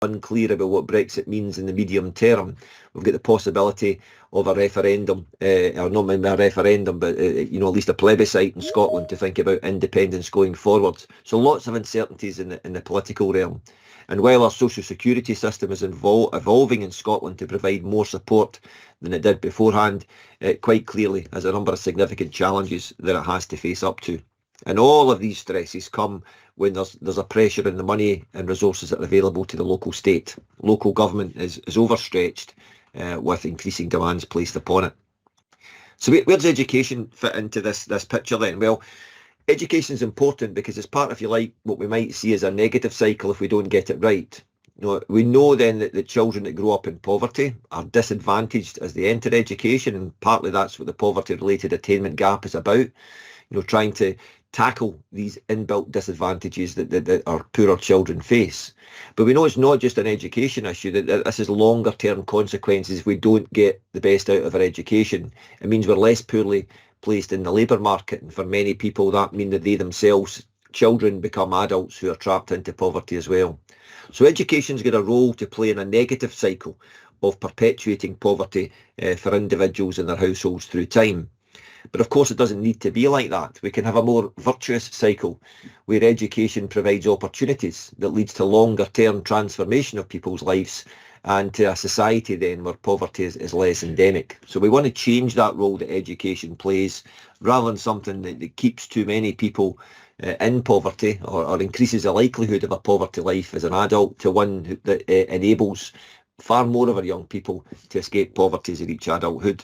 unclear about what Brexit means in the medium term. We've got the possibility of a referendum, or not maybe a referendum, but at least a plebiscite in Scotland to think about independence going forward. So lots of uncertainties in the political realm. And while our social security system is evolving in Scotland to provide more support than it did beforehand, it quite clearly has a number of significant challenges that it has to face up to. And all of these stresses come when there's a pressure in the money and resources that are available to the local state. Local government is overstretched with increasing demands placed upon it. So where does education fit into this picture then? Well, education is important because it's part, if you like, what we might see as a negative cycle if we don't get it right. We know then that the children that grow up in poverty are disadvantaged as they enter education, and partly that's what the poverty-related attainment gap is about. Trying to tackle these inbuilt disadvantages that our poorer children face. But we know it's not just an education issue, that this is longer term consequences if we don't get the best out of our education. It means we're less poorly placed in the labour market, and for many people that means that they themselves, children, become adults who are trapped into poverty as well. So education's got a role to play in a negative cycle of perpetuating poverty for individuals and their households through time. But of course, it doesn't need to be like that. We can have a more virtuous cycle where education provides opportunities that leads to longer term transformation of people's lives and to a society then where poverty is less endemic. So we want to change that role that education plays rather than something that keeps too many people in poverty or increases the likelihood of a poverty life as an adult to one that enables far more of our young people to escape poverty as they reach adulthood.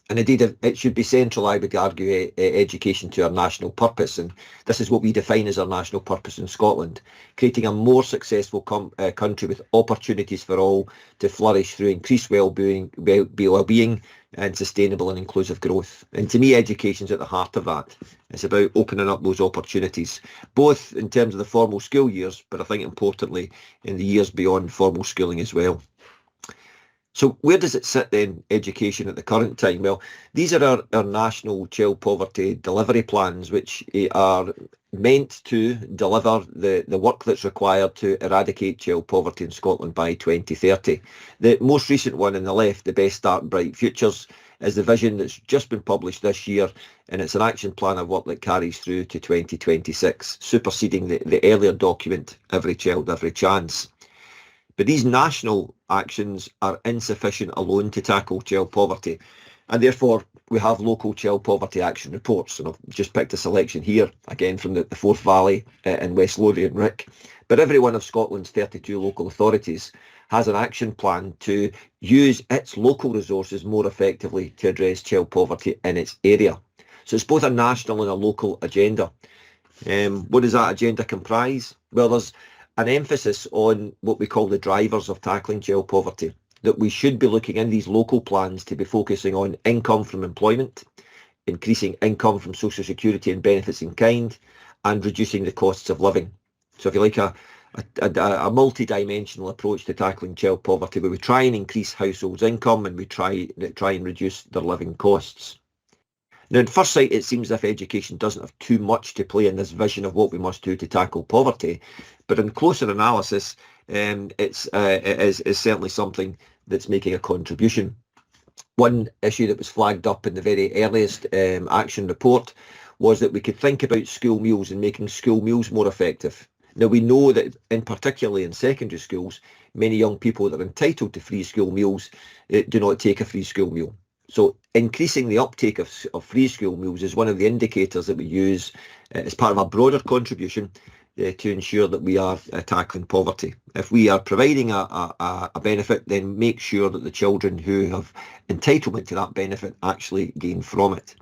And indeed, it should be central, I would argue, education to our national purpose. And this is what we define as our national purpose in Scotland, creating a more successful country with opportunities for all to flourish through increased well-being and sustainable and inclusive growth. And to me, education is at the heart of that. It's about opening up those opportunities, both in terms of the formal school years, but I think importantly in the years beyond formal schooling as well. So where does it sit then, education at the current time? Well, these are our national child poverty delivery plans, which are meant to deliver the work that's required to eradicate child poverty in Scotland by 2030. The most recent one on the left, the Best Start Bright Futures, is the vision that's just been published this year, and it's an action plan of work that carries through to 2026, superseding the earlier document, Every Child, Every Chance. But these national actions are insufficient alone to tackle child poverty. And therefore, we have local child poverty action reports. And I've just picked a selection here, again from the Forth Valley in West Lothian Rick. But every one of Scotland's 32 local authorities has an action plan to use its local resources more effectively to address child poverty in its area. So it's both a national and a local agenda. What does that agenda comprise? Well, there's an emphasis on what we call the drivers of tackling child poverty, that we should be looking in these local plans to be focusing on income from employment, increasing income from social security and benefits in kind, and reducing the costs of living. So if you like a multi-dimensional approach to tackling child poverty, where we try and increase households' income and we try and reduce their living costs. Now, at first sight, it seems as if education doesn't have too much to play in this vision of what we must do to tackle poverty. But in closer analysis, it is certainly something that's making a contribution. One issue that was flagged up in the very earliest action report was that we could think about school meals and making school meals more effective. Now, we know that particularly in secondary schools, many young people that are entitled to free school meals do not take a free school meal. So increasing the uptake of free school meals is one of the indicators that we use as part of a broader contribution to ensure that we are tackling poverty. If we are providing a benefit, then make sure that the children who have entitlement to that benefit actually gain from it.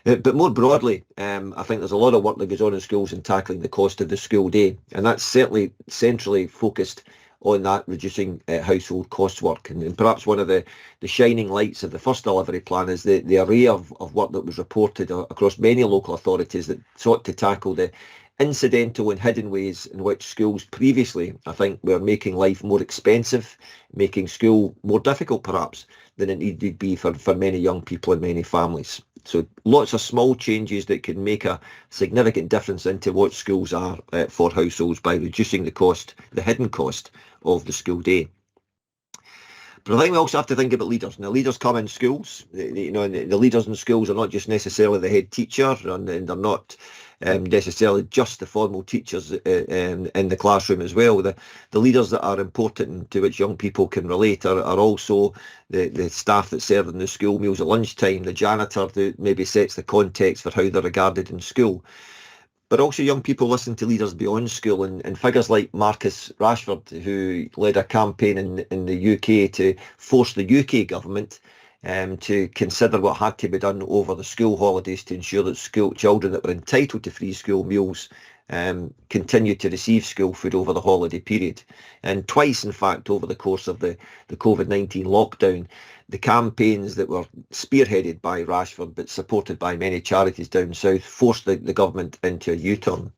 But more broadly, I think there's a lot of work that goes on in schools in tackling the cost of the school day, and that's certainly centrally focused on that reducing household cost work. And perhaps one of the shining lights of the first delivery plan is the array of work that was reported across many local authorities that sought to tackle the incidental and hidden ways in which schools previously, I think, were making life more expensive, making school more difficult perhaps than it needed to be for many young people and many families. So lots of small changes that can make a significant difference into what schools are for households by reducing the cost, the hidden cost of the school day. But I think we also have to think about leaders. Now, leaders come in schools. The leaders in schools are not just necessarily the head teacher, and they're not necessarily just the formal teachers in the classroom as well. The leaders that are important to which young people can relate are also the staff that serve in the school meals at lunchtime, the janitor that maybe sets the context for how they're regarded in school. But also young people listen to leaders beyond school, and figures like Marcus Rashford, who led a campaign in the UK to force the UK government to consider what had to be done over the school holidays to ensure that school children that were entitled to free school meals continued to receive school food over the holiday period. And twice, in fact, over the course of the COVID-19 lockdown, the campaigns that were spearheaded by Rashford but supported by many charities down south forced the government into a U-turn.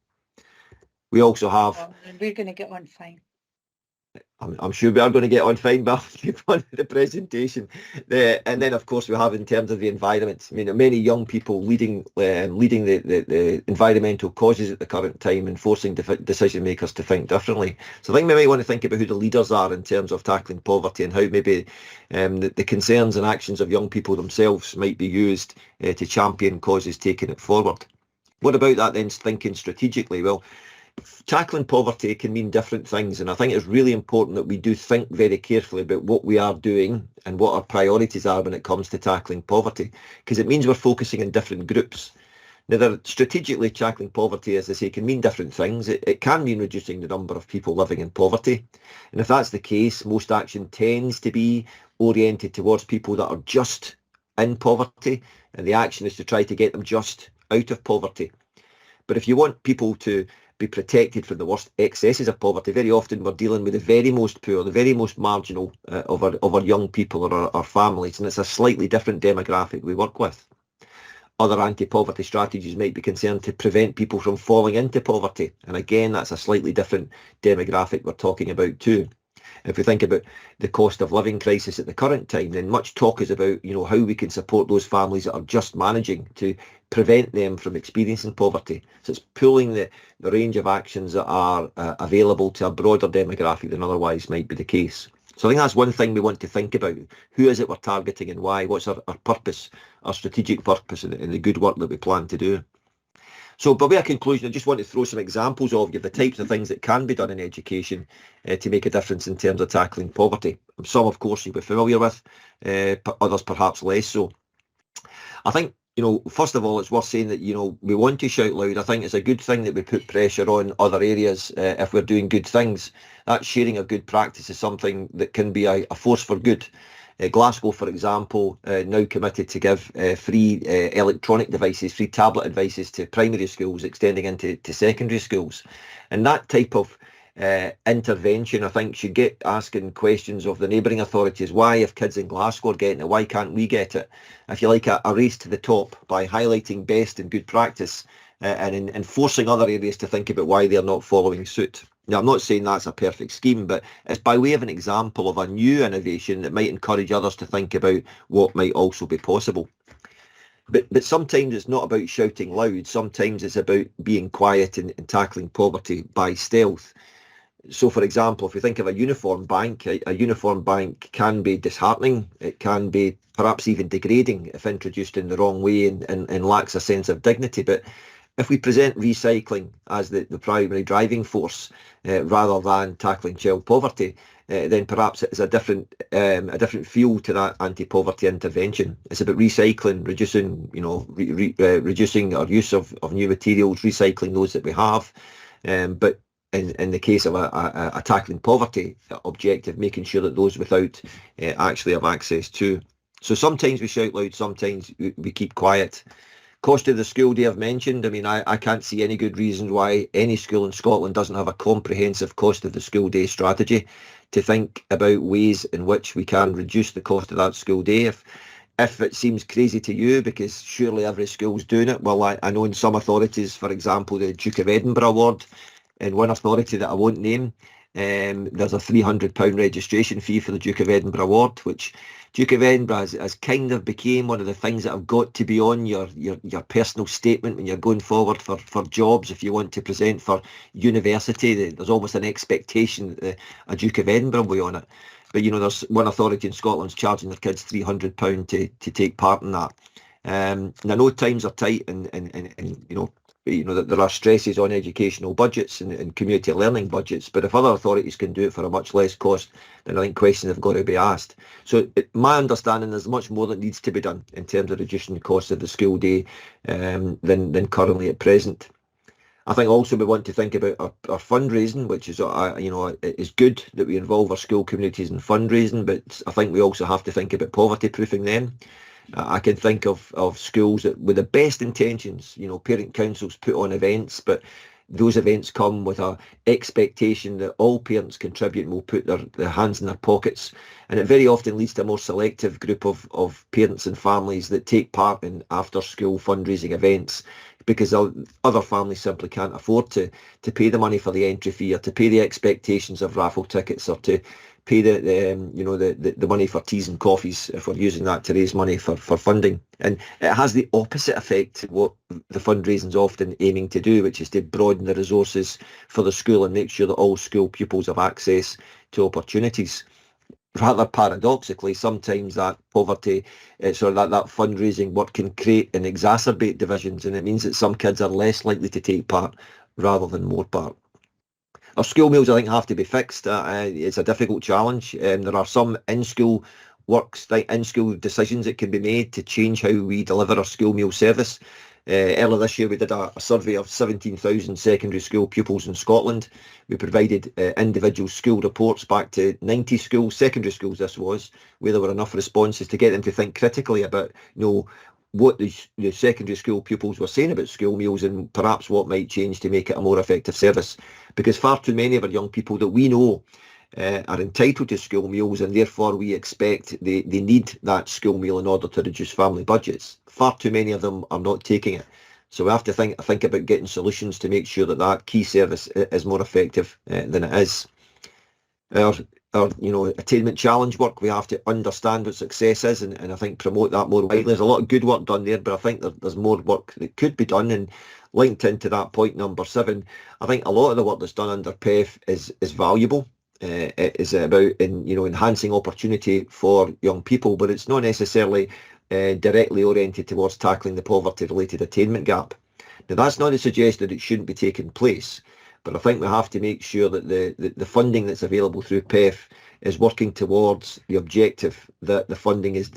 We also have... We're going to get on fine. I'm sure we are going to get on fine, but on the presentation. And then, of course, we have in terms of the environment. I mean, many young people leading the environmental causes at the current time and forcing decision makers to think differently. So I think we might want to think about who the leaders are in terms of tackling poverty and how maybe the concerns and actions of young people themselves might be used to champion causes taking it forward. What about that then, thinking strategically? Well, tackling poverty can mean different things, and I think it's really important that we do think very carefully about what we are doing and what our priorities are when it comes to tackling poverty, because it means we're focusing on different groups. Now, strategically tackling poverty, as I say, can mean different things. It can mean reducing the number of people living in poverty, and if that's the case, most action tends to be oriented towards people that are just in poverty, and the action is to try to get them just out of poverty. But if you want people to be protected from the worst excesses of poverty, very often we're dealing with the very most poor, the very most marginal of our young people or our families, and it's a slightly different demographic we work with. Other anti-poverty strategies might be concerned to prevent people from falling into poverty, and again, that's a slightly different demographic we're talking about too. If we think about the cost of living crisis at the current time, then much talk is about, how we can support those families that are just managing to prevent them from experiencing poverty. So it's pooling the range of actions that are available to a broader demographic than otherwise might be the case. So I think that's one thing we want to think about. Who is it we're targeting and why? What's our purpose, our strategic purpose in the good work that we plan to do? So by way of conclusion, I just want to throw some examples of the types of things that can be done in education to make a difference in terms of tackling poverty. Some, of course, you'll be familiar with, others perhaps less so. I think, first of all, it's worth saying that, we want to shout loud. I think it's a good thing that we put pressure on other areas if we're doing good things. That sharing of good practice is something that can be a force for good. Glasgow, for example, now committed to give free electronic devices, free tablet devices to primary schools, extending into secondary schools. And that type of intervention, I think, should get asking questions of the neighbouring authorities. Why, if kids in Glasgow are getting it, why can't we get it? If you like, a race to the top by highlighting best and good practice and forcing other areas to think about why they're not following suit. Now, I'm not saying that's a perfect scheme, but it's by way of an example of a new innovation that might encourage others to think about what might also be possible. But sometimes it's not about shouting loud. Sometimes it's about being quiet and tackling poverty by stealth. So, for example, if you think of a uniform bank, a uniform bank can be disheartening. It can be perhaps even degrading if introduced in the wrong way and lacks a sense of dignity. But if we present recycling as the primary driving force rather than tackling child poverty, then perhaps it's a different feel to that anti-poverty intervention. It's about recycling, reducing, reducing our use of new materials, recycling those that we have. But in the case of a tackling poverty objective, making sure that those without actually have access to. So sometimes we shout loud, sometimes we keep quiet. Cost of the school day I've mentioned. I mean, I can't see any good reason why any school in Scotland doesn't have a comprehensive cost of the school day strategy to think about ways in which we can reduce the cost of that school day. if it seems crazy to you, because surely every school's doing it, well, I know in some authorities, for example, the Duke of Edinburgh Award, in one authority that I won't name, there's a £300 registration fee for the Duke of Edinburgh Award, which Duke of Edinburgh has kind of became one of the things that have got to be on your personal statement when you're going forward for jobs. If you want to present for university, there's almost an expectation that a Duke of Edinburgh will be on it. But, you know, there's one authority in Scotland's charging their kids £300 to take part in that. And I know times are tight, and you know that there are stresses on educational budgets and community learning budgets, but if other authorities can do it for a much less cost, then I think questions have got to be asked. So my understanding is much more that needs to be done in terms of reducing the cost of the school day than currently at present. I think also we want to think about our fundraising, which is, it is good that we involve our school communities in fundraising, but I think we also have to think about poverty proofing them. I can think of schools that, with the best intentions, you know, parent councils put on events, but those events come with a expectation that all parents contribute and will put their hands in their pockets. And it very often leads to a more selective group of parents and families that take part in after-school fundraising events, because other families simply can't afford to pay the money for the entry fee, or to pay the expectations of raffle tickets, or to pay the money for teas and coffees, if we're using that to raise money for funding. And it has the opposite effect of what the fundraising is often aiming to do, which is to broaden the resources for the school and make sure that all school pupils have access to opportunities. Rather paradoxically, sometimes that poverty, that fundraising work can create and exacerbate divisions, and it means that some kids are less likely to take part rather than more part. Our school meals, I think, have to be fixed. It's a difficult challenge. There are some in-school in-school decisions that can be made to change how we deliver our school meal service. Earlier this year, we did a survey of 17,000 secondary school pupils in Scotland. We provided individual school reports back to 90 schools, secondary schools this was, where there were enough responses to get them to think critically about, what the secondary school pupils were saying about school meals, and perhaps what might change to make it a more effective service. Because far too many of our young people that we know are entitled to school meals, and therefore we expect they need that school meal in order to reduce family budgets. Far too many of them are not taking it. So we have to think about getting solutions to make sure that key service is more effective than it is. Our attainment challenge work, we have to understand what success is, and I think promote that more widely. There's a lot of good work done there, but I think there's more work that could be done. And linked into that point number 7, I think a lot of the work that's done under PEF is valuable. It is about enhancing opportunity for young people, but it's not necessarily directly oriented towards tackling the poverty-related attainment gap. Now, that's not to suggest that it shouldn't be taking place, but I think we have to make sure that the funding that's available through PEF is working towards the objective that the funding is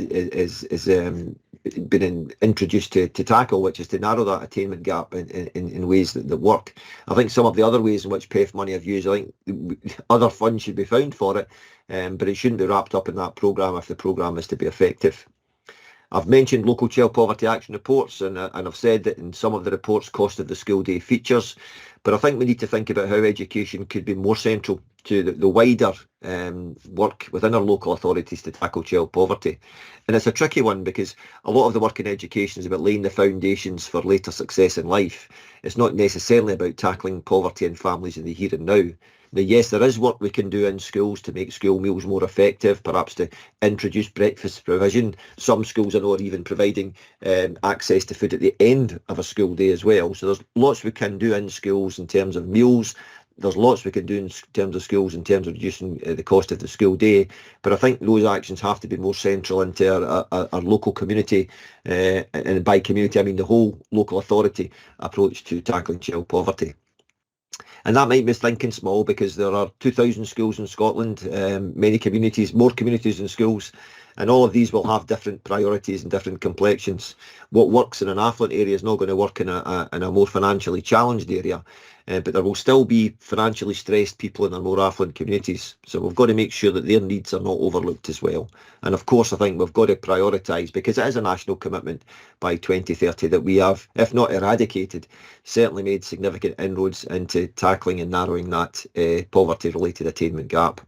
been introduced to tackle, which is to narrow that attainment gap in ways that work. I think some of the other ways in which PEF money have used, I think other funds should be found for it, but it shouldn't be wrapped up in that programme if the programme is to be effective. I've mentioned local child poverty action reports, and I've said that in some of the reports cost of the school day features, but I think we need to think about how education could be more central to the wider work within our local authorities to tackle child poverty. And it's a tricky one, because a lot of the work in education is about laying the foundations for later success in life. It's not necessarily about tackling poverty in families in the here and now. Now, yes, there is work we can do in schools to make school meals more effective, perhaps to introduce breakfast provision. Some schools I know are even providing access to food at the end of a school day as well. So there's lots we can do in schools in terms of meals. There's lots we can do in terms of schools in terms of reducing the cost of the school day. But I think those actions have to be more central into our local community. And by community, I mean the whole local authority approach to tackling child poverty. And that might be thinking small, because there are 2,000 schools in Scotland, more communities than schools, and all of these will have different priorities and different complexions. What works in an affluent area is not going to work in a more financially challenged area, but there will still be financially stressed people in our more affluent communities. So we've got to make sure that their needs are not overlooked as well. And of course, I think we've got to prioritise, because it is a national commitment by 2030 that we have, if not eradicated, certainly made significant inroads into tackling and narrowing that poverty-related attainment gap.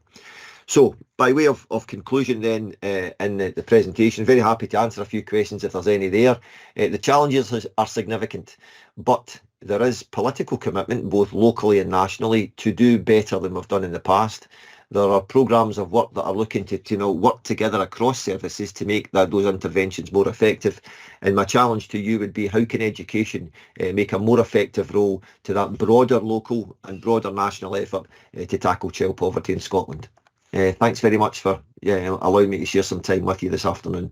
So, by way of conclusion then, in the presentation, very happy to answer a few questions if there's any there. The challenges are significant, but there is political commitment, both locally and nationally, to do better than we've done in the past. There are programmes of work that are looking to work together across services to make those interventions more effective. And my challenge to you would be, how can education make a more effective role to that broader local and broader national effort to tackle child poverty in Scotland? Thanks very much for allowing me to share some time with you this afternoon.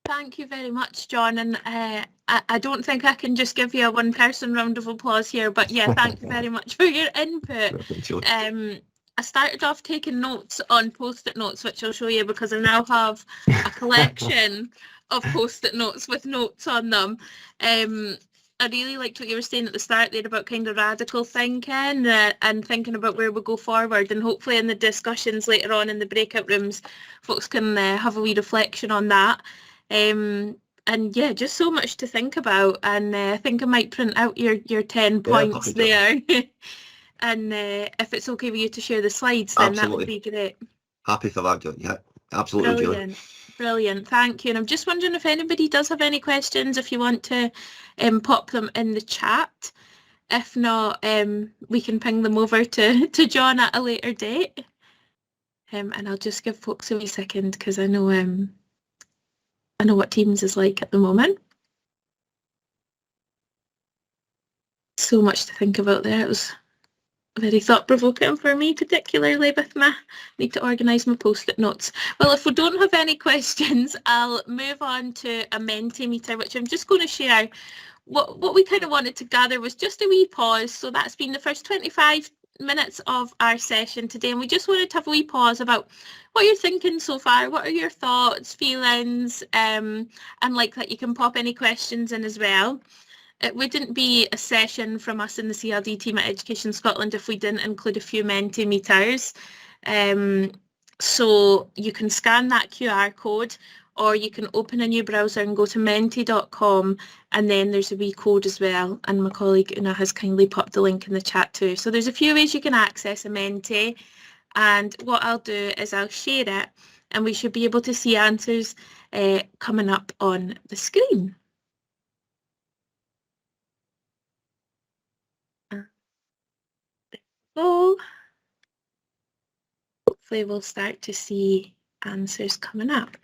Thank you very much, John. And I don't think I can just give you a one-person round of applause here, but yeah, thank you very much for your input. I started off taking notes on post-it notes, which I'll show you because I now have a collection of post-it notes with notes on them. I really liked what you were saying at the start there about kind of radical thinking and thinking about where we go forward, and hopefully in the discussions later on in the breakout rooms, folks can have a wee reflection on that. And yeah, just so much to think about, and I think I might print out your 10 points there. And if it's okay with you to share the slides, then absolutely. That would be great. Happy for that, John. Yeah, absolutely. Brilliant. Julie. Brilliant, thank you. And I'm just wondering if anybody does have any questions, if you want to pop them in the chat. If not, we can ping them over to John at a later date. And I'll just give folks a wee second because I know what Teams is like at the moment. So much to think about there. It was very thought-provoking for me, particularly with my need to organise my post-it notes. Well, if we don't have any questions, I'll move on to a Mentimeter, which I'm just going to share. What we kind of wanted to gather was just a wee pause. So that's been the first 25 minutes of our session today, and we just wanted to have a wee pause about what you're thinking so far. What are your thoughts, feelings, and like that you can pop any questions in as well. It wouldn't be a session from us in the CLD team at Education Scotland if we didn't include a few Mentimeters. So you can scan that QR code, or you can open a new browser and go to menti.com, and then there's a wee code as well, and my colleague Una has kindly popped the link in the chat too. So there's a few ways you can access a Menti, and what I'll do is I'll share it, and we should be able to see answers coming up on the screen. So hopefully we'll start to see answers coming up.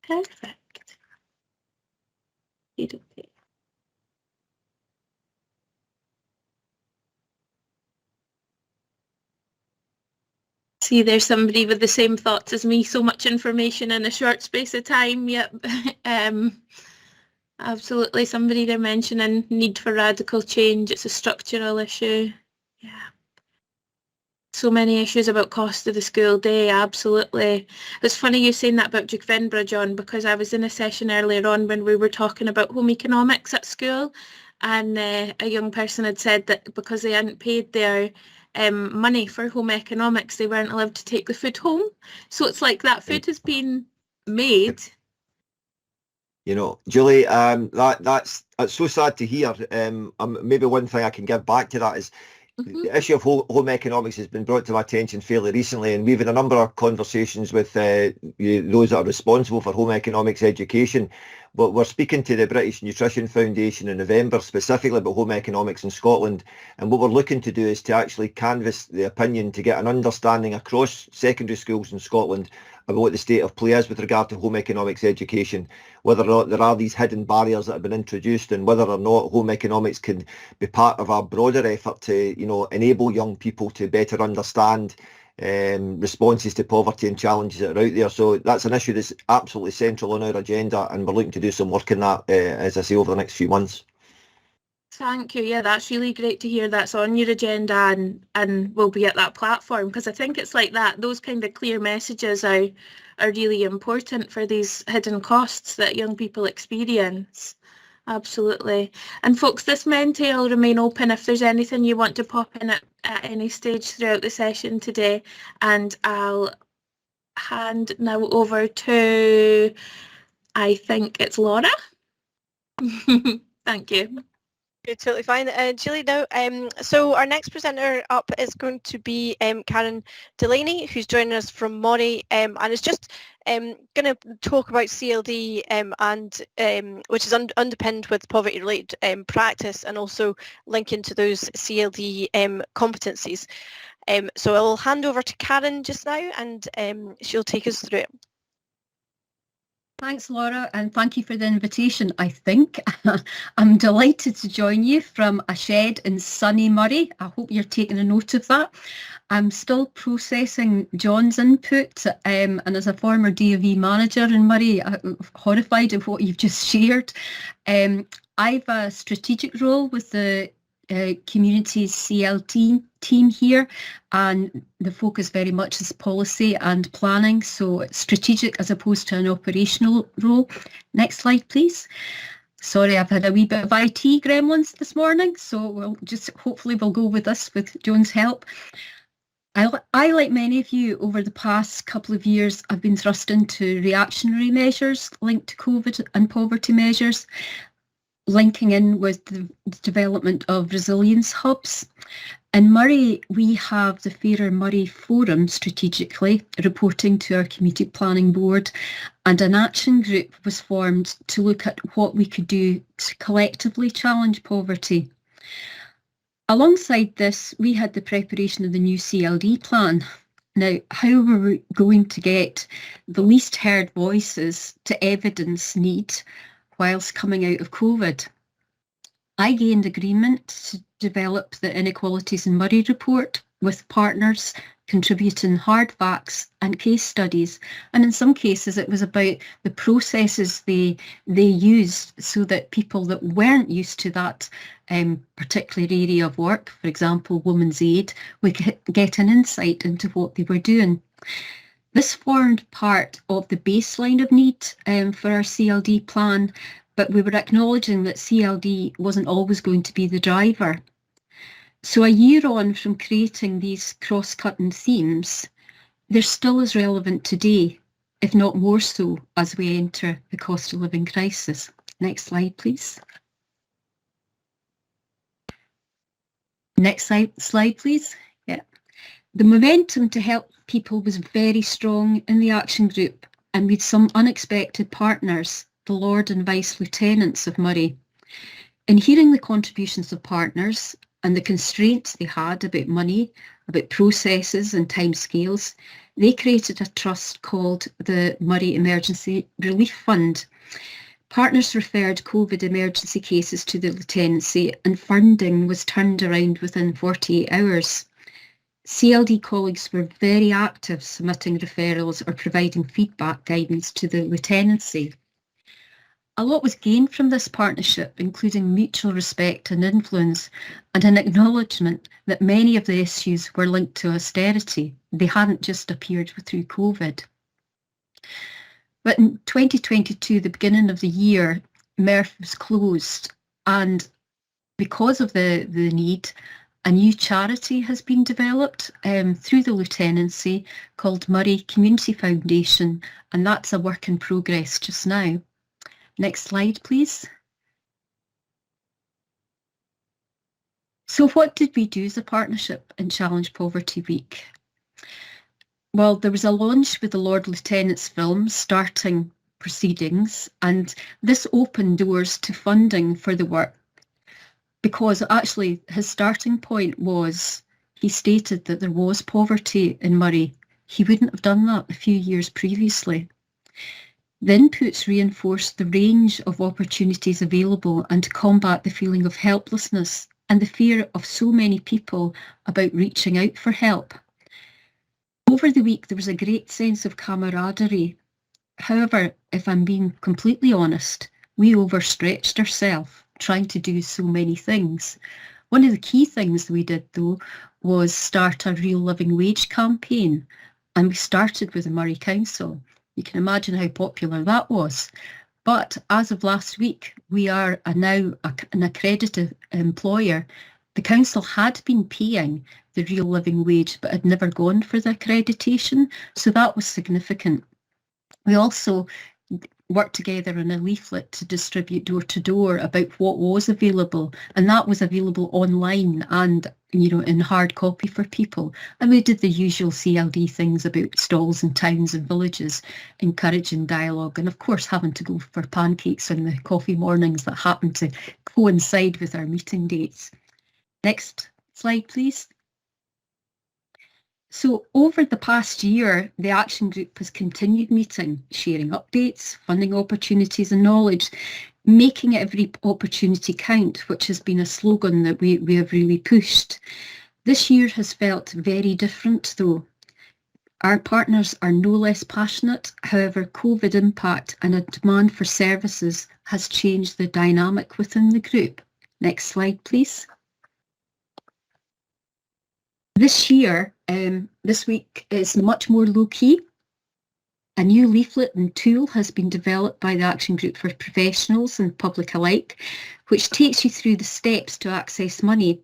Perfect. Okay. See, there's somebody with the same thoughts as me. So much information in a short space of time. Yep. Absolutely. Somebody there mentioning need for radical change. It's a structural issue. Yeah. So many issues about cost of the school day, absolutely. It's funny you saying that about Duke of Edinburgh, John, because I was in a session earlier on when we were talking about home economics at school, and a young person had said that because they hadn't paid their money for home economics, they weren't allowed to take the food home. So it's like that food has been made. You know, Julie, that's so sad to hear. Maybe one thing I can give back to that is the issue of home economics has been brought to my attention fairly recently, and we've had a number of conversations with those that are responsible for home economics education. But we're speaking to the British Nutrition Foundation in November specifically about home economics in Scotland, and what we're looking to do is to actually canvass the opinion to get an understanding across secondary schools in Scotland about what the state of play is with regard to home economics education, whether or not there are these hidden barriers that have been introduced, and whether or not home economics can be part of our broader effort to, enable young people to better understand responses to poverty and challenges that are out there. So that's an issue that's absolutely central on our agenda, and we're looking to do some work in that, as I say, over the next few months. Thank you. Yeah, that's really great to hear that's on your agenda and will be at that platform, because I think it's like that. Those kind of clear messages are really important for these hidden costs that young people experience. Absolutely. And folks, this Menti will remain open if there's anything you want to pop in at any stage throughout the session today. And I'll hand now over to, I think it's Laura. Thank you. You're totally fine. Julie, now, so our next presenter up is going to be Karen Delaney, who's joining us from Moray, and is just going to talk about CLD and which is underpinned with poverty-related practice, and also linking to those CLD competencies. So I'll hand over to Karen just now, and she'll take us through it. Thanks, Laura, and thank you for the invitation, I think. I'm delighted to join you from a shed in sunny Moray. I hope you're taking a note of that. I'm still processing John's input, and as a former DOV manager in Moray, I'm horrified of what you've just shared. I've a strategic role with the community's CLT team here, and the focus very much is policy and planning, so it's strategic as opposed to an operational role. Next slide, please. Sorry, I've had a wee bit of IT gremlins this morning, so hopefully we'll go with this with Joan's help. I, like many of you, over the past couple of years, I've been thrust into reactionary measures linked to COVID and poverty measures, linking in with the development of resilience hubs. In Moray, we have the Fairer Moray Forum strategically reporting to our community planning board, and an action group was formed to look at what we could do to collectively challenge poverty. Alongside this, we had the preparation of the new CLD plan. Now, how were we going to get the least heard voices to evidence need whilst coming out of COVID? I gained agreement to develop the Inequalities in Moray report with partners contributing hard facts and case studies. And in some cases, it was about the processes they used so that people that weren't used to that particular area of work, for example, Women's Aid, would get an insight into what they were doing. This formed part of the baseline of need for our CLD plan, but we were acknowledging that CLD wasn't always going to be the driver. So a year on from creating these cross-cutting themes, they're still as relevant today, if not more so, as we enter the cost of living crisis. Next slide, please. Next slide, please. Yeah. The momentum to help people was very strong in the action group, and with some unexpected partners, the Lord and Vice Lieutenants of Moray. In hearing the contributions of partners and the constraints they had about money, about processes and timescales, they created a trust called the Moray Emergency Relief Fund. Partners referred COVID emergency cases to the Lieutenancy, and funding was turned around within 48 hours. CLD colleagues were very active, submitting referrals or providing feedback guidance to the Lieutenancy. A lot was gained from this partnership, including mutual respect and influence, and an acknowledgement that many of the issues were linked to austerity. They hadn't just appeared through COVID. But in 2022, the beginning of the year, MRF was closed, and because of the need, a new charity has been developed through the Lieutenancy called Moray Community Foundation, and that's a work in progress just now. Next slide, please. So what did we do as a partnership in Challenge Poverty Week? Well, there was a launch with the Lord Lieutenant's film starting proceedings, and this opened doors to funding for the work, because actually his starting point was he stated that there was poverty in Moray. He wouldn't have done that a few years previously. The inputs reinforced the range of opportunities available and to combat the feeling of helplessness and the fear of so many people about reaching out for help. Over the week, there was a great sense of camaraderie. However, if I'm being completely honest, we overstretched ourselves trying to do so many things. One of the key things we did, though, was start a real living wage campaign, and we started with the Moray Council. You can imagine how popular that was. But as of last week, we are now an accredited employer. The council had been paying the real living wage, but had never gone for the accreditation. So that was significant. We also worked together on a leaflet to distribute door to door about what was available, and that was available online and in hard copy for people. And we did the usual CLD things about stalls in towns and villages, encouraging dialogue, and of course having to go for pancakes on the coffee mornings that happened to coincide with our meeting dates. Next slide, please. So over the past year, the Action Group has continued meeting, sharing updates, funding opportunities and knowledge, making every opportunity count, which has been a slogan that we have really pushed. This year has felt very different though. Our partners are no less passionate. However, COVID impact and a demand for services has changed the dynamic within the group. Next slide, please. This year, this week is much more low-key. A new leaflet and tool has been developed by the Action Group for professionals and public alike, which takes you through the steps to access money.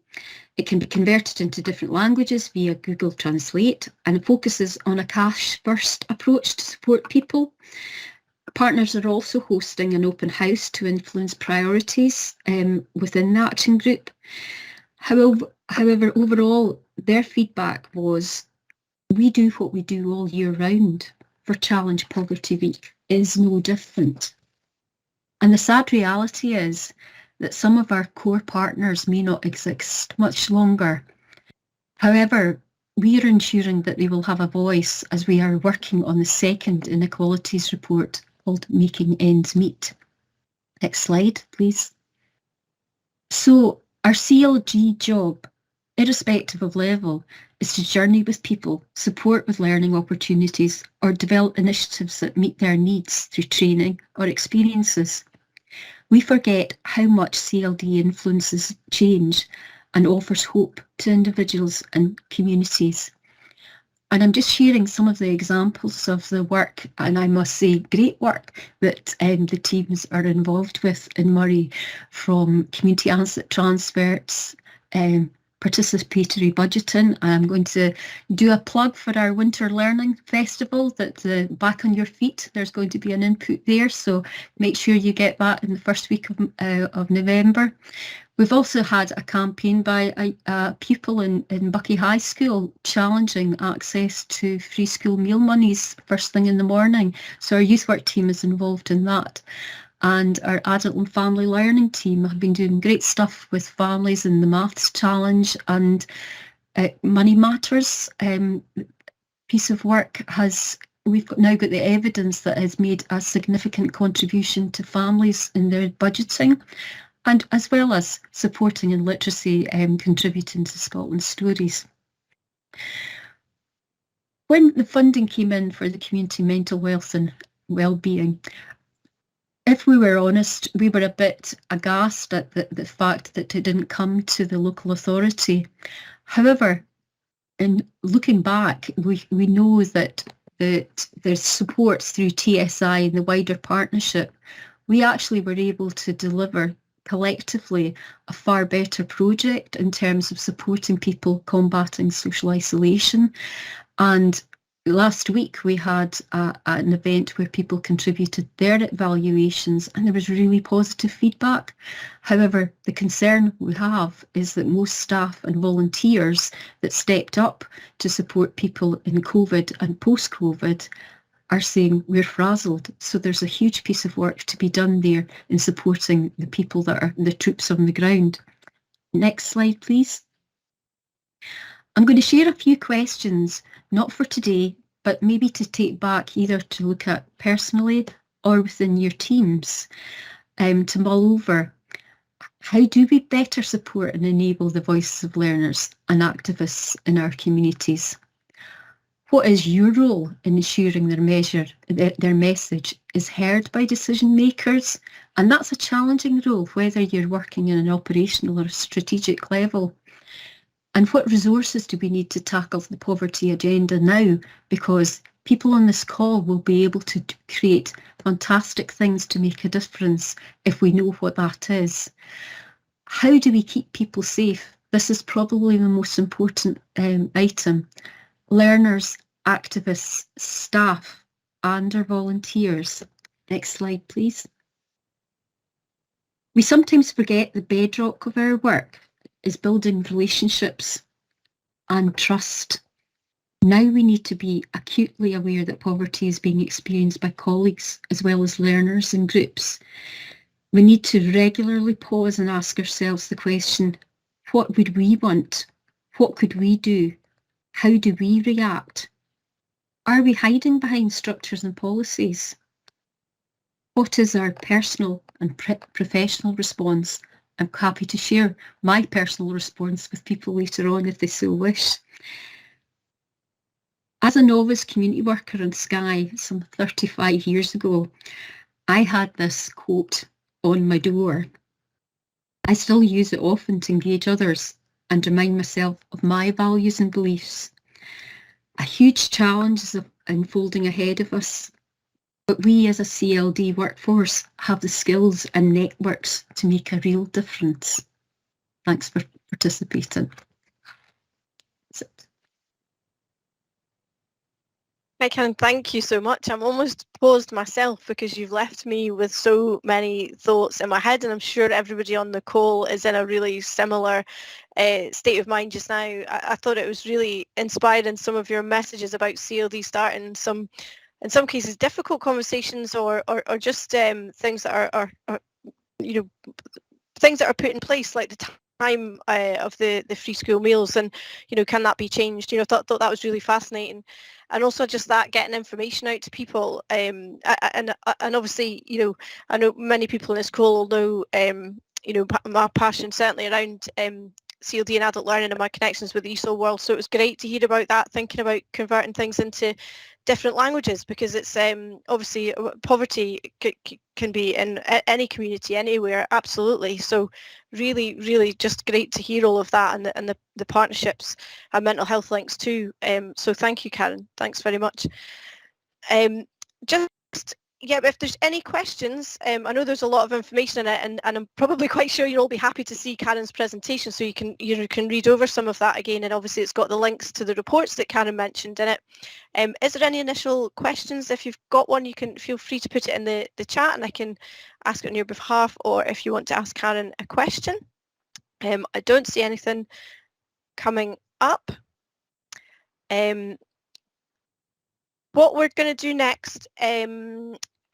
It can be converted into different languages via Google Translate and focuses on a cash-first approach to support people. Partners are also hosting an open house to influence priorities within the Action Group. However, overall, their feedback was, we do what we do all year round. For Challenge Poverty Week is no different. And the sad reality is that some of our core partners may not exist much longer. However, we are ensuring that they will have a voice as we are working on the second inequalities report called Making Ends Meet. Next slide, please. So our CLG job, irrespective of level, is to journey with people, support with learning opportunities, or develop initiatives that meet their needs through training or experiences. We forget how much CLD influences change and offers hope to individuals and communities. And I'm just sharing some of the examples of the work, and I must say great work, that the teams are involved with in Moray, from community asset transfers, participatory budgeting. I'm going to do a plug for our Winter Learning Festival, that Back on Your Feet, there's going to be an input there, so make sure you get that in the first week of November. We've also had a campaign by a pupil in Bucky High School challenging access to free school meal monies first thing in the morning. So our youth work team is involved in that. And our adult and family learning team have been doing great stuff with families in the maths challenge, and Money Matters piece of work we've now got the evidence that has made a significant contribution to families in their budgeting, and as well as supporting in literacy, contributing to Scotland's stories. When the funding came in for the community mental health and wellbeing, if we were honest, we were a bit aghast at the fact that it didn't come to the local authority. However, in looking back, we know that there's support through TSI and the wider partnership. We actually were able to deliver collectively a far better project in terms of supporting people combating social isolation. And last week we had an event where people contributed their evaluations, and there was really positive feedback. However, the concern we have is that most staff and volunteers that stepped up to support people in COVID and post-COVID are saying we're frazzled. So there's a huge piece of work to be done there in supporting the people that are the troops on the ground. Next slide, please. I'm going to share a few questions, not for today, but maybe to take back, either to look at personally or within your teams, to mull over. How do we better support and enable the voices of learners and activists in our communities? What is your role in ensuring their message is heard by decision makers? And that's a challenging role, whether you're working in an operational or strategic level. And what resources do we need to tackle the poverty agenda now? Because people on this call will be able to create fantastic things to make a difference if we know what that is. How do we keep people safe? This is probably the most important item. Learners, activists, staff, and our volunteers. Next slide, please. We sometimes forget the bedrock of our work is building relationships and trust. Now we need to be acutely aware that poverty is being experienced by colleagues as well as learners and groups. We need to regularly pause and ask ourselves the question, what would we want? What could we do? How do we react? Are we hiding behind structures and policies? What is our personal and professional response? I'm happy to share my personal response with people later on if they so wish. As a novice community worker in Skye some 35 years ago, I had this quote on my door. I still use it often to engage others and remind myself of my values and beliefs. A huge challenge is unfolding ahead of us, but we as a CLD workforce have the skills and networks to make a real difference. Thanks for participating. That's it. Karen, thank you so much. I'm almost paused myself because you've left me with so many thoughts in my head, and I'm sure everybody on the call is in a really similar state of mind just now. I thought it was really inspiring, some of your messages about CLD starting in some cases difficult conversations or just things that are you know, things that are put in place, like the time of the free school meals, and can that be changed? Thought that was really fascinating. And also just that getting information out to people, and obviously I know many people in this call will know my passion certainly around CLD and adult learning and my connections with the ESOL world. So it was great to hear about that, thinking about converting things into different languages, because it's obviously poverty can be in any community anywhere, absolutely. So really just great to hear all of that, and the partnerships and mental health links too. So thank you, Karen, thanks very much. Just yeah, if there's any questions, I know there's a lot of information in it, and I'm probably quite sure you'll all be happy to see Karen's presentation, so you can read over some of that again, and obviously it's got the links to the reports that Karen mentioned in it. Is there any initial questions? If you've got one, you can feel free to put it in the chat and I can ask it on your behalf, or if you want to ask Karen a question. I don't see anything coming up. What we're going to do next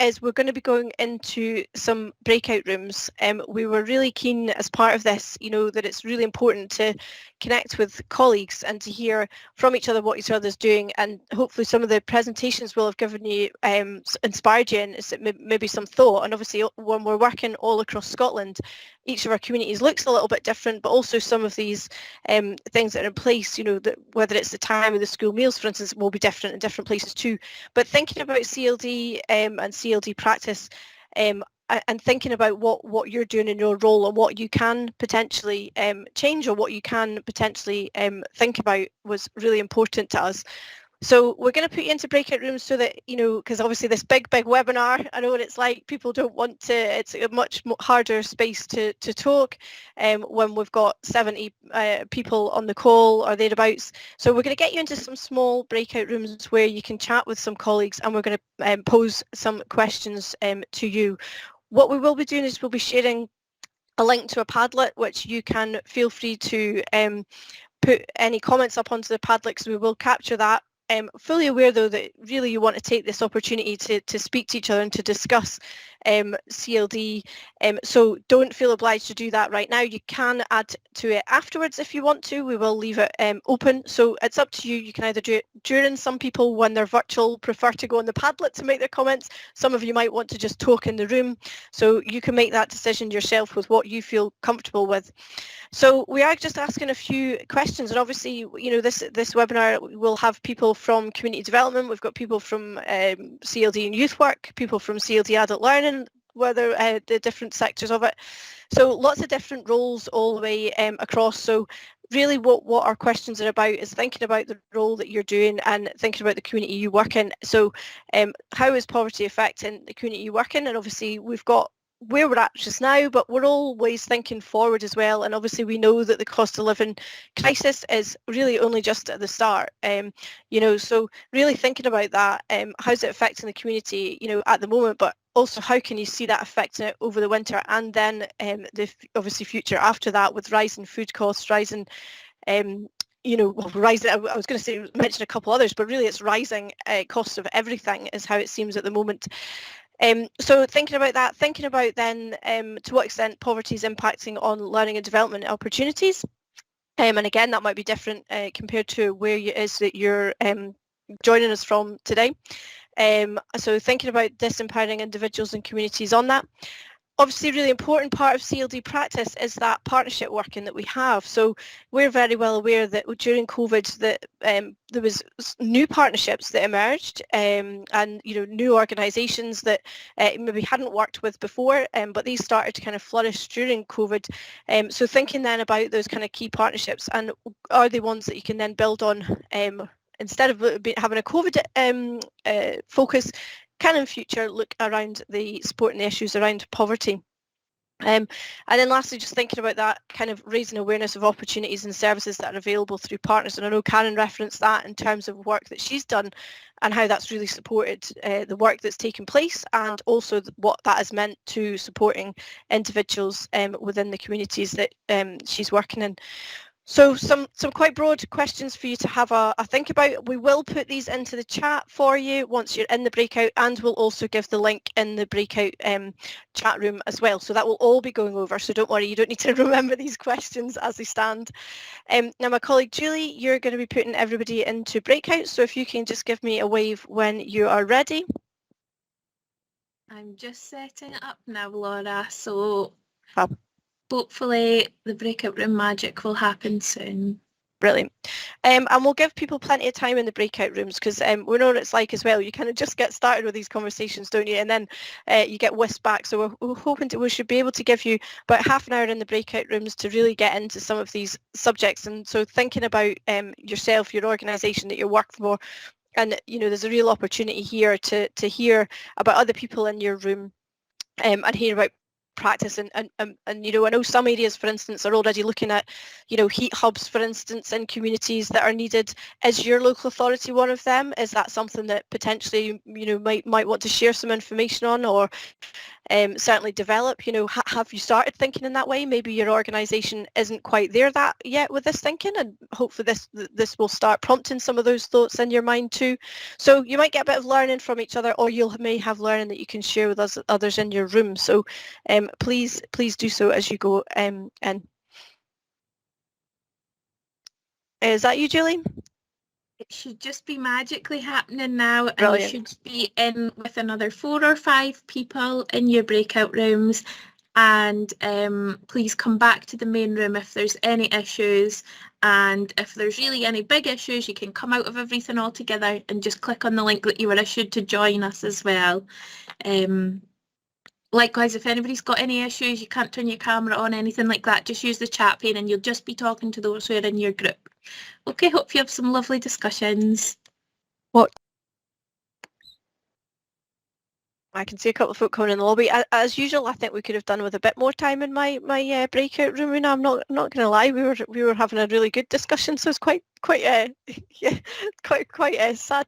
is we're going to be going into some breakout rooms. We were really keen as part of this, that it's really important to connect with colleagues and to hear from each other what each other's doing, and hopefully some of the presentations will have given you, inspired you, and maybe some thought. And obviously when we're working all across Scotland, each of our communities looks a little bit different, but also some of these things that are in place, that whether it's the time of the school meals, for instance, will be different in different places too. But thinking about CLD and CLD practice, and thinking about what you're doing in your role and what you can potentially change, or what you can potentially think about, was really important to us. So we're going to put you into breakout rooms so that, because obviously this big webinar, I know what it's like, people don't want to, it's a much harder space to talk when we've got 70 people on the call or thereabouts. So we're going to get you into some small breakout rooms where you can chat with some colleagues, and we're going to pose some questions to you. What we will be doing is we'll be sharing a link to a Padlet, which you can feel free to put any comments up onto the Padlet, because we will capture that. Fully aware though that really you want to take this opportunity to speak to each other and to discuss CLD, so don't feel obliged to do that right now. You can add to it afterwards if you want to. We will leave it open, so it's up to you. You can either do it during. Some people, when they're virtual, prefer to go on the Padlet to make their comments. Some of you might want to just talk in the room, so you can make that decision yourself with what you feel comfortable with. So we are just asking a few questions, and obviously, this webinar will have people from community development. We've got people from CLD and youth work, people from CLD adult learning, whether the different sectors of it. So lots of different roles all the way across. So really what our questions are about is thinking about the role that you're doing and thinking about the community you work in. So how is poverty affecting the community you work in? And obviously we've got where we're at just now, but we're always thinking forward as well. And obviously we know that the cost of living crisis is really only just at the start. So really thinking about that, how's it affecting the community, at the moment, but also how can you see that affecting it over the winter, and then obviously future after that, with rising food costs, rising rising, I was going to say, mention a couple others, but really it's rising costs of everything is how it seems at the moment. So thinking about that, thinking about then to what extent poverty is impacting on learning and development opportunities. And again, that might be different compared to where it is that you're joining us from today. So thinking about disempowering individuals and communities on that. Obviously, a really important part of CLD practice is that partnership working that we have. So we're very well aware that during COVID that there was new partnerships that emerged, and new organisations that maybe hadn't worked with before, but these started to kind of flourish during COVID. So thinking then about those kind of key partnerships, and are they ones that you can then build on instead of having a COVID focus, can in future look around the support and the issues around poverty. And then lastly, just thinking about that, kind of raising awareness of opportunities and services that are available through partners. And I know Karen referenced that in terms of work that she's done and how that's really supported the work that's taken place, and also what that has meant to supporting individuals within the communities that she's working in. So some quite broad questions for you to have a think about. We will put these into the chat for you once you're in the breakout, and we'll also give the link in the breakout chat room as well. So that will all be going over, so don't worry, you don't need to remember these questions as they stand. Now my colleague Julie, you're going to be putting everybody into breakout, so if you can just give me a wave when you are ready. I'm just setting it up now, Laura, so Fab. Hopefully the breakout room magic will happen soon. Brilliant. And we'll give people plenty of time in the breakout rooms, because we know what it's like as well. You kind of just get started with these conversations, don't you? And then you get whisked back. So we're hoping we should be able to give you about half an hour in the breakout rooms to really get into some of these subjects. And so thinking about yourself, your organisation that you're working for, and there's a real opportunity here to hear about other people in your room and hear about practice and I know some areas, for instance, are already looking at heat hubs, for instance, in communities that are needed. Is your local authority one of them? Is that something that potentially might want to share some information on, or certainly develop? Have you started thinking in that way? Maybe your organisation isn't quite there that yet with this thinking, and hopefully this will start prompting some of those thoughts in your mind too. So you might get a bit of learning from each other, or you may have learning that you can share with others in your room. So please do so as you go in. Is that you, Julie? It should just be magically happening now. Brilliant. And you should be in with another 4 or 5 people in your breakout rooms. And please come back to the main room if there's any issues. And if there's really any big issues, you can come out of everything all together and just click on the link that you were issued to join us as well. Likewise, if anybody's got any issues, you can't turn your camera on, anything like that, just use the chat pane and you'll just be talking to those who are in your group. Okay, hope you have some lovely discussions. What? I can see a couple of folk coming in the lobby. As usual, I think we could have done with a bit more time in my breakout room. And I'm not going to lie, we were having a really good discussion, so it's quite sad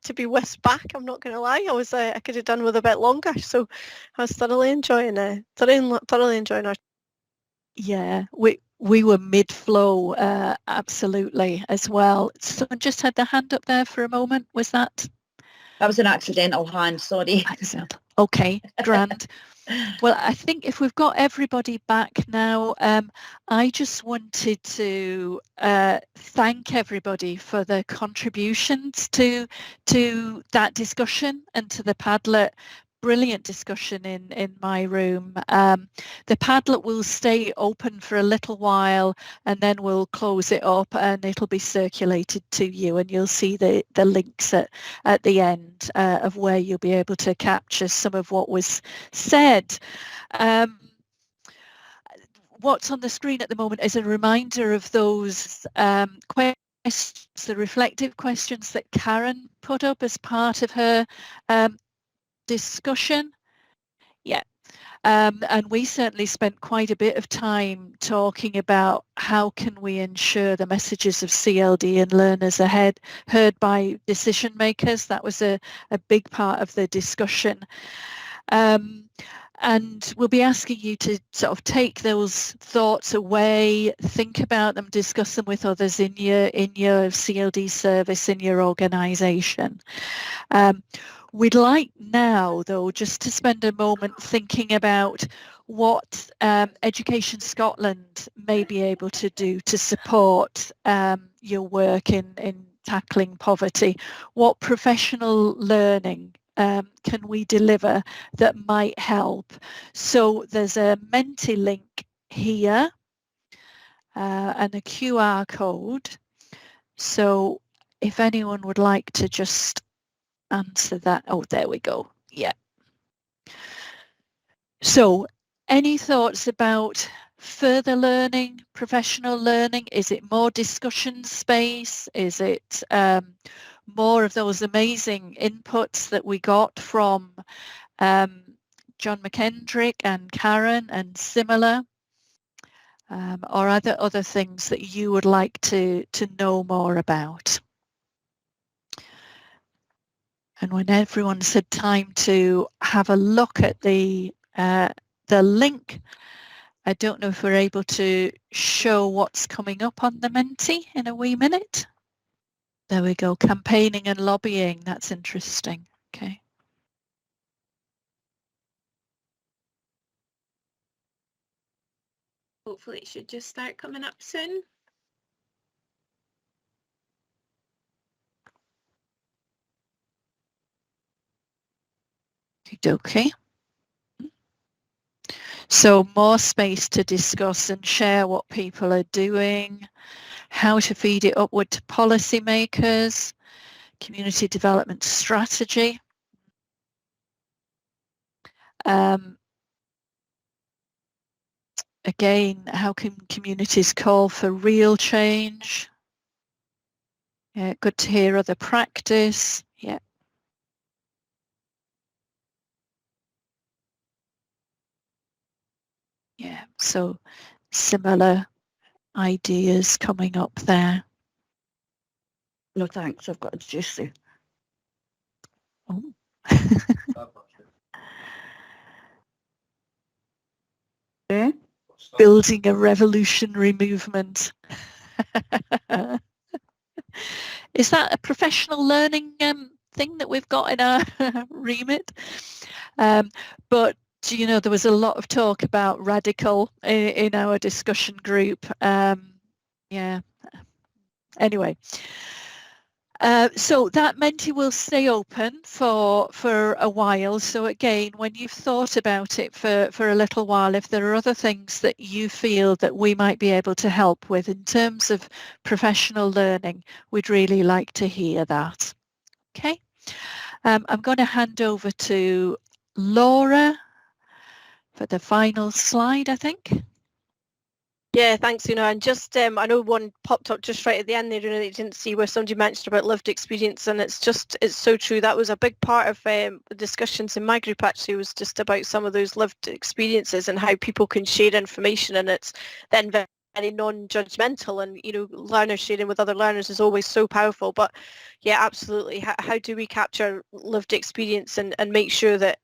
to be whisked back. I'm not going to lie. I could have done with a bit longer, so I was thoroughly enjoying our. Yeah, we were mid-flow, absolutely, as well. Someone just had their hand up there for a moment. Was that? That was an accidental hand, sorry. Accidental. Okay, grand. Well, I think if we've got everybody back now, I just wanted to thank everybody for their contributions to that discussion and to the Padlet. Brilliant discussion in my room. The Padlet will stay open for a little while and then we'll close it up and it'll be circulated to you, and you'll see the links at the end of where you'll be able to capture some of what was said. What's on the screen at the moment is a reminder of those questions, the reflective questions that Karen put up as part of her discussion. Yeah, and we certainly spent quite a bit of time talking about how can we ensure the messages of CLD and learners are heard by decision makers. That was a big part of the discussion. And we'll be asking you to sort of take those thoughts away, think about them, discuss them with others in your CLD service, in your organisation. We'd like now, though, just to spend a moment thinking about what Education Scotland may be able to do to support your work in tackling poverty. What professional learning can we deliver that might help? So there's a Menti link here and a QR code. So if anyone would like to just answer that. Oh, there we go. Yeah. So any thoughts about further learning, professional learning? Is it more discussion space? Is it more of those amazing inputs that we got from John McKendrick and Karen and similar? Or are there other things that you would like to know more about? And when everyone's had time to have a look at the link, I don't know if we're able to show what's coming up on the Menti in a wee minute. There we go, campaigning and lobbying. That's interesting. Okay. Hopefully it should just start coming up soon. Okay. So more space to discuss and share what people are doing, how to feed it upward to policymakers, community development strategy. Again, how can communities call for real change? Yeah, good to hear other practice. Yeah. Yeah, so similar ideas coming up there. No thanks, I've got a juicy. Oh. Eh? Building a revolutionary movement. Is that a professional learning thing that we've got in our remit? But you know, there was a lot of talk about radical in our discussion group. Yeah. Anyway. So that Menti will stay open for a while. So again, when you've thought about it for a little while, if there are other things that you feel that we might be able to help with in terms of professional learning, we'd really like to hear that. Okay. I'm going to hand over to Laura for the final slide, I think. Yeah, thanks, Una. And just, I know one popped up just right at the end there, Una, that you didn't see, where somebody mentioned about lived experience, and it's so true. That was a big part of the discussions in my group, actually, was just about some of those lived experiences and how people can share information, and it's then very non-judgmental, and, you know, learners sharing with other learners is always so powerful. But yeah, absolutely. How do we capture lived experience and make sure that,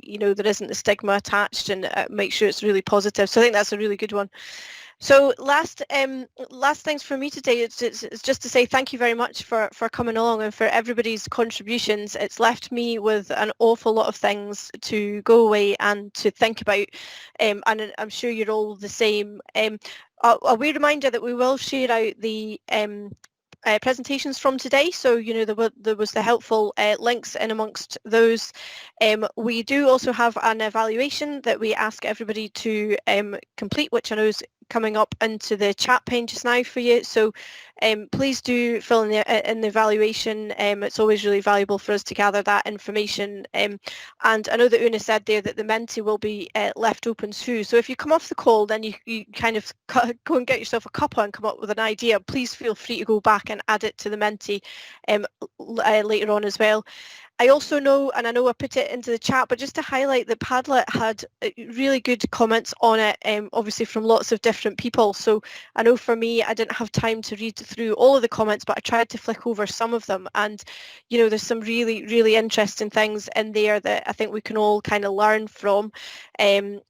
you know, there isn't the stigma attached, and make sure it's really positive? So I think that's a really good one. So last things for me today is just to say thank you very much for coming along and for everybody's contributions. It's left me with an awful lot of things to go away and to think about, and I'm sure you're all the same. A wee reminder that we will share out the presentations from today, so you know there was the helpful links in amongst those. We do also have an evaluation that we ask everybody to complete, which I know is coming up into the chat pane just now for you. So please do fill in the evaluation. It's always really valuable for us to gather that information. And I know that Una said there that the Menti will be left open too. So if you come off the call, then you kind of go and get yourself a cuppa and come up with an idea. Please feel free to go back and add it to the Menti later on as well. I also know, and I know I put it into the chat, but just to highlight that Padlet had really good comments on it, obviously from lots of different people. So I know for me, I didn't have time to read through all of the comments, but I tried to flick over some of them. And, you know, there's some really, really interesting things in there that I think we can all kind of learn from and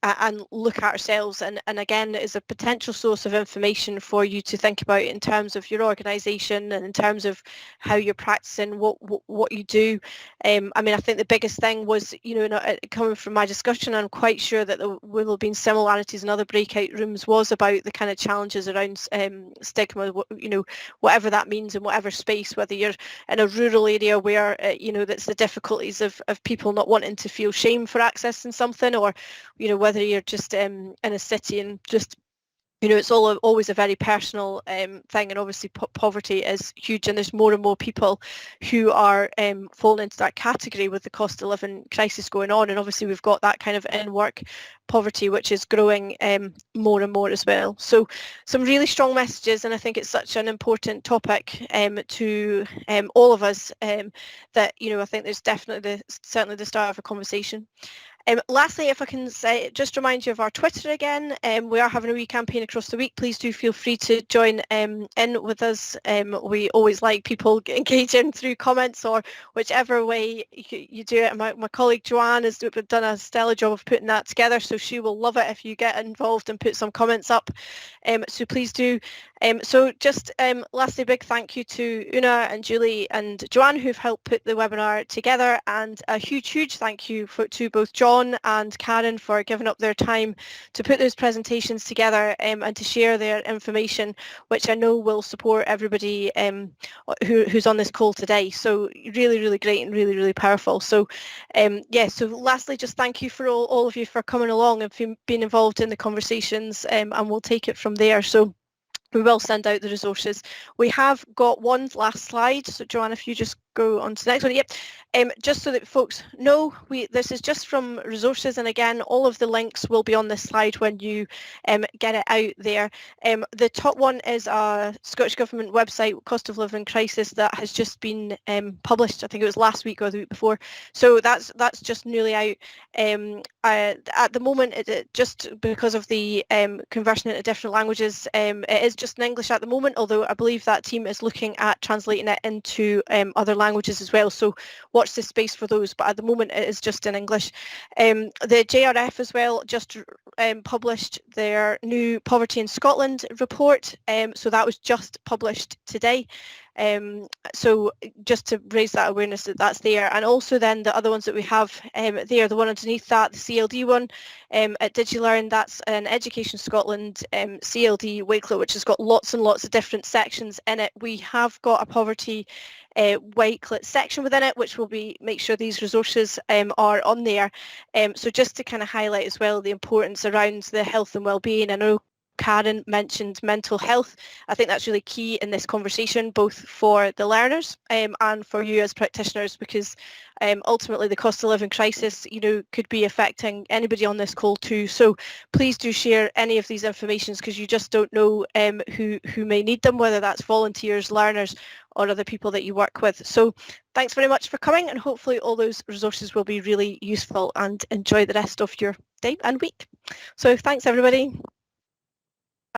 look at ourselves. And again, it is a potential source of information for you to think about in terms of your organisation and in terms of how you're practicing what you do. I mean, I think the biggest thing was, you know, coming from my discussion, I'm quite sure that there will have been similarities in other breakout rooms, was about the kind of challenges around stigma, you know, whatever that means in whatever space, whether you're in a rural area where, you know, that's the difficulties of people not wanting to feel shame for accessing something, or, you know, whether you're just in a city and just, you know, it's always a very personal thing, and obviously poverty is huge, and there's more and more people who are falling into that category with the cost of living crisis going on, and obviously we've got that kind of in-work poverty which is growing more and more as well. So some really strong messages, and I think it's such an important topic to all of us that, you know, I think there's definitely certainly the start of a conversation. Lastly, if I can say, just remind you of our Twitter again. We are having a wee campaign across the week. Please do feel free to join in with us. We always like people engaging through comments or whichever way you do it. My colleague Joanne has done a stellar job of putting that together, so she will love it if you get involved and put some comments up. So please do. So just lastly, big thank you to Una and Julie and Joanne who've helped put the webinar together, and a huge thank you to both John and Karen for giving up their time to put those presentations together and to share their information, which I know will support everybody who's on this call today. So really great and really powerful. So yeah, so lastly, just thank you for all of you for coming along and being involved in the conversations, and we'll take it from there. So we will send out the resources. We have got one last slide, so Joanne, if you just go on to the next one. Yep. Just so that folks know, this is just from resources, and again, all of the links will be on this slide when you get it out there. The top one is a Scottish Government website, Cost of Living Crisis, that has just been published. I think it was last week or the week before. So that's just newly out. At the moment, just because of the conversion into different languages, it is just in English at the moment, although I believe that team is looking at translating it into other languages as well, so watch this space for those, but at the moment it is just in English. The JRF as well just published their new Poverty in Scotland report, so that was just published today. So just to raise that awareness that that's there, and also then the other ones that we have there, the one underneath that, the CLD one at DigiLearn, that's an Education Scotland CLD Wakelet, which has got lots and lots of different sections in it. We have got a poverty Wakelet section within it, which will make sure these resources are on there. So just to kind of highlight as well the importance around the health and well-being. I know Karen mentioned mental health. I think that's really key in this conversation, both for the learners and for you as practitioners, because ultimately the cost of living crisis, you know, could be affecting anybody on this call too. So please do share any of these informations, because you just don't know who may need them, whether that's volunteers, learners, or other people that you work with. So thanks very much for coming, and hopefully all those resources will be really useful, and enjoy the rest of your day and week. So thanks everybody.